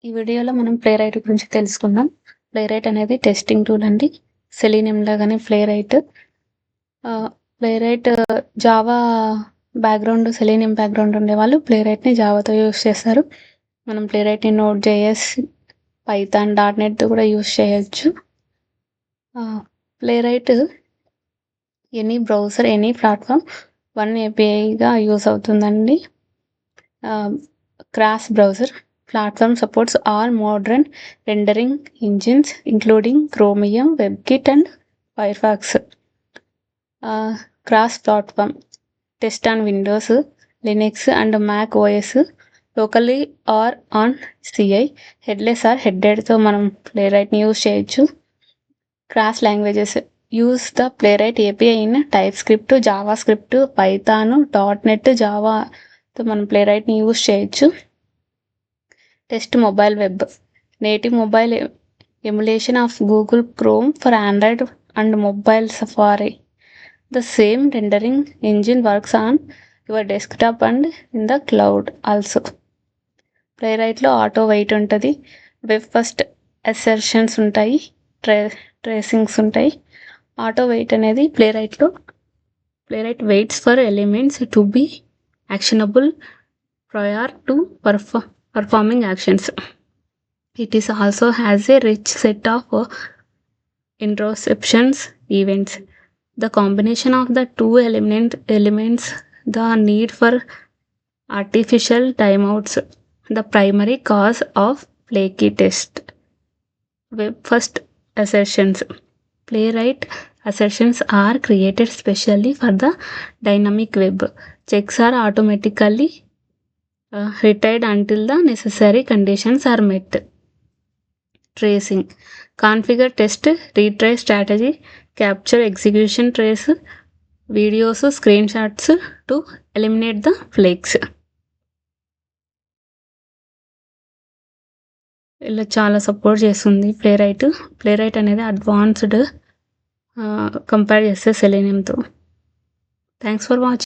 ఈ వీడియోలో మనం ప్లేరైట్ గురించి తెలుసుకుందాం. ప్లేరైట్ అనేది టెస్టింగ్ టూల్ అండి. సెలీనియం లాగానే Playwright Java background, Selenium background ఉండేవాళ్ళు ప్లేరైట్‌ని జావాతో యూజ్ చేస్తారు. మనం ప్లేరైట్‌ని నోడ్ జేఎస్, పైథాన్, డాట్‌నెట్‌తో కూడా యూజ్ చేయొచ్చు. Playwright any browser, any platform one ఏపీఐగా యూజ్ అవుతుందండి. Cross browser platform supports all modern rendering engines including Chromium, WebKit and Firefox. Cross-platform test on Windows, Linux and Mac OS locally or on CI. Headless or headed తో మనం ప్లేరైట్ని use చేయొచ్చు. Cross languages use the ప్లేరైట్ API in TypeScript, JavaScript, Python, .NET, జావాతో మనం ప్లేరైట్ని use చేయొచ్చు. Test mobile web. Native mobile emulation of Google Chrome for Android and mobile Safari. The same rendering engine works on your desktop and in the cloud also. ప్లేరైట్లో auto wait ఉంటుంది, web first assertions ఉంటాయి, tracings ఉంటాయి. Auto wait అనేది Playwright waits for elements to be actionable prior to performing actions. It is also has a rich set of interceptions events. The combination of the two elements, the need for artificial timeouts, the primary cause of flaky test. Web first assertions. Playwright assertions are created specially for the dynamic web. Checks are automatically retired until the necessary conditions are met. Tracing. Configure test retry strategy, capture execution trace videos, screenshots to eliminate the flakes. ఇలా చాలా support చేస్తుంది ప్లేరైట్ అనేది advanced compare చేస్తే సెలీనియంతో. Thanks for watching.